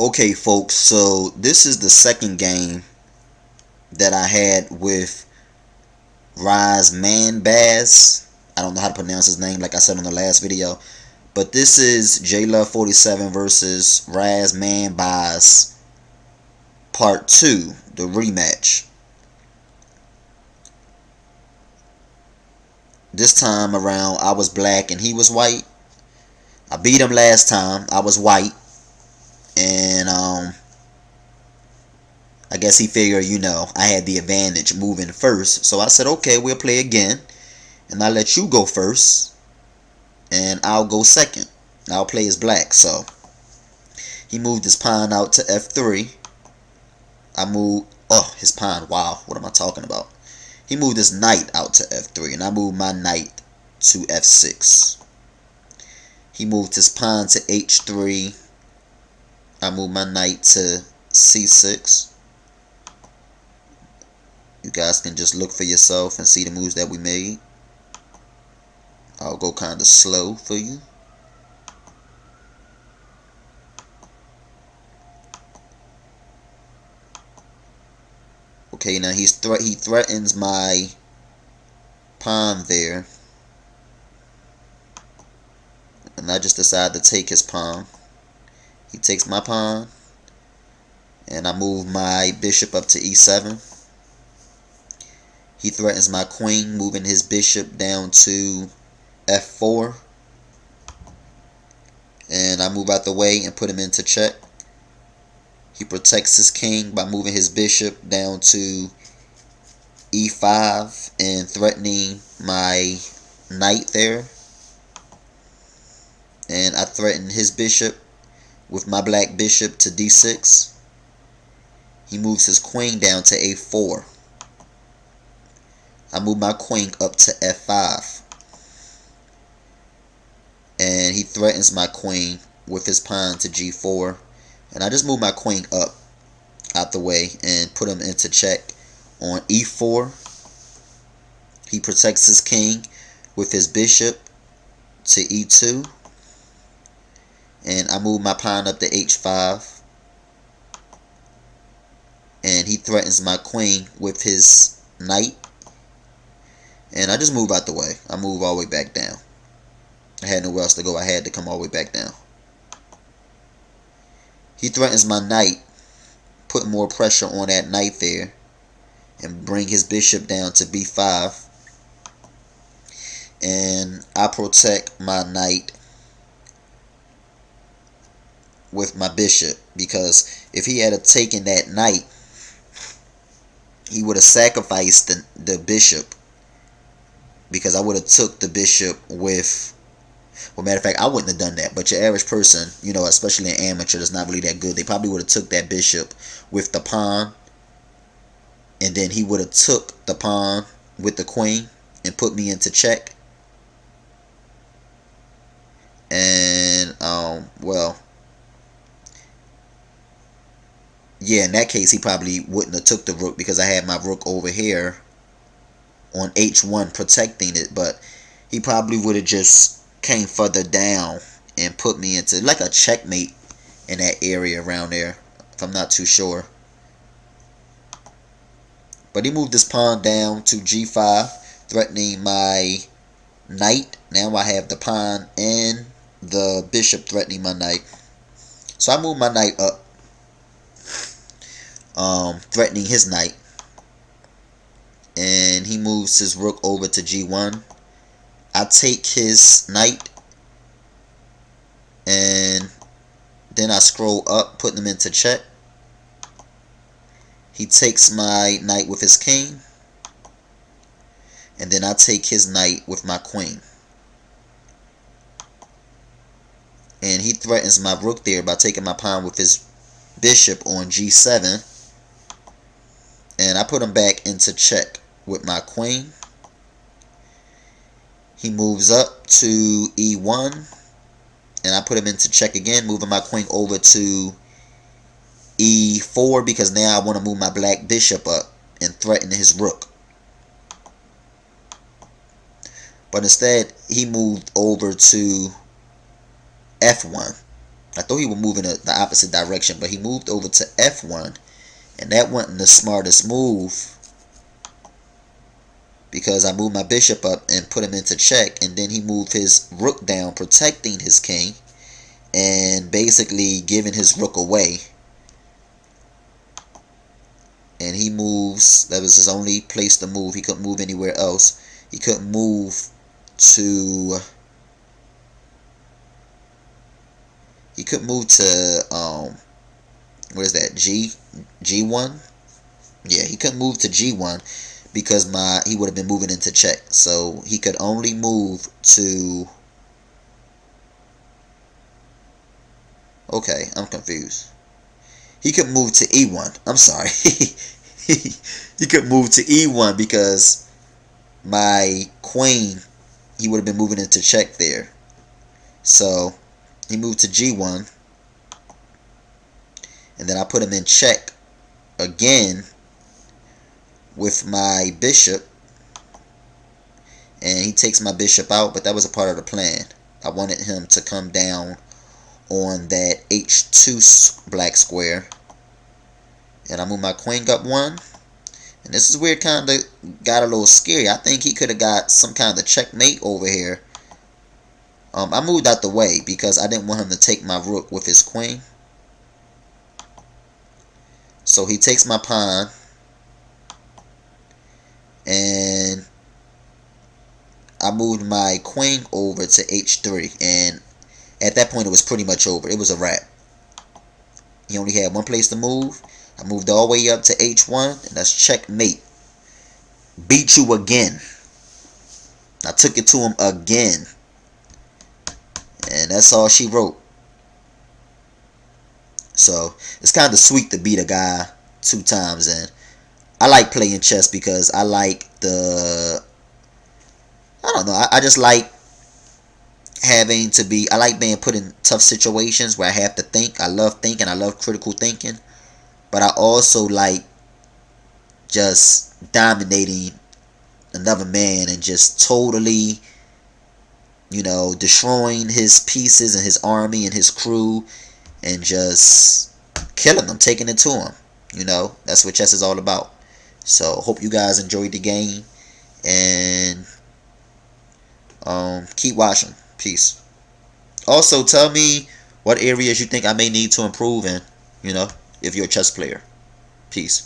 Okay, folks, so this is the second game that I had with razmanbaz. I don't know how to pronounce his name like I said on the last video. But this is JLove47 versus razmanbaz Part 2, the rematch. This time around, I was black and he was white. I beat him last time. I was white. And, I guess he figured, I had the advantage moving first. So I said, okay, we'll play again. And I'll let you go first. And I'll go second. I'll play as black. So he moved his pawn out to f3. I moved, his pawn, wow, what am I talking about? He moved his knight out to f3, and I moved my knight to f6. He moved his pawn to h3. I moved my knight to c6. You guys can just look for yourself and see the moves that we made. I'll go kind of slow for you. Okay, now he threatens my pawn there. And I just decide to take his pawn. He takes my pawn. And I move my bishop up to e7. He threatens my queen, moving his bishop down to f4. And I move out the way and put him into check. He protects his king by moving his bishop down to e5 and threatening my knight there. And I threaten his bishop with my black bishop to d6. He moves his queen down to a4. I move my queen up to f5. And he threatens my queen with his pawn to g4. And I just move my queen up out the way and put him into check on e4. He protects his king with his bishop to e2. And I move my pawn up to h5. And he threatens my queen with his knight. And I just move out the way. I move all the way back down. I had nowhere else to go. I had to come all the way back down. He threatens my knight, putting more pressure on that knight there, and bring his bishop down to b5. And I protect my knight with my bishop, because if he had taken that knight, he would have sacrificed the bishop, because I would have took the bishop with... Well, matter of fact, I wouldn't have done that. But your average person, especially an amateur that's not really that good, they probably would have took that bishop with the pawn. And then he would have took the pawn with the queen and put me into check. And, well, yeah, in that case, he probably wouldn't have took the rook, because I had my rook over here on h1 protecting it. But he probably would have just came further down and put me into like a checkmate in that area around there, if I'm not too sure. But he moved his pawn down to g5, threatening my knight. Now I have the pawn and the bishop threatening my knight. So I move my knight up, threatening his knight. And he moves his rook over to g1. I take his knight, and then I scroll up, putting him into check. He takes my knight with his king, and then I take his knight with my queen. And he threatens my rook there by taking my pawn with his bishop on g7. And I put him back into check with my queen. He moves up to e1, and I put him into check again, moving my queen over to e4, because now I want to move my black bishop up and threaten his rook. But instead, he moved over to f1. I thought he was moving the opposite direction, but he moved over to f1, and that wasn't the smartest move because I moved my bishop up and put him into check, and then he moved his rook down, protecting his king and basically giving his rook away. And he moves, that was his only place to move. He couldn't move anywhere else. He couldn't move to what is that, G1? Yeah, he couldn't move to G1 because he would have been moving into check. So he could only move to, okay, I'm confused. He could move to E1. I'm sorry. He could move to E1 because my queen, he would have been moving into check there. So he moved to G1, and then I put him in check again with my bishop, and he takes my bishop out, but that was a part of the plan. I wanted him to come down on that H2 black square, and I moved my queen up one, and this is where it kind of got a little scary. I think he could have got some kind of checkmate over here. I moved out the way because I didn't want him to take my rook with his queen. So he takes my pawn, and I moved my queen over to H3, and at that point it was pretty much over. It was a wrap. He only had one place to move. I moved all the way up to H1, and that's checkmate. Beat you again. I took it to him again, and that's all she wrote. So it's kind of sweet to beat a guy 2 times, and I like playing chess because I like I don't know, I just like I like being put in tough situations where I have to think. I love thinking. I love critical thinking. But I also like just dominating another man and just totally, destroying his pieces and his army and his crew and just killing them, taking it to him. That's what chess is all about. So hope you guys enjoyed the game, and keep watching. Peace. Also, tell me what areas you think I may need to improve in, if you're a chess player. Peace.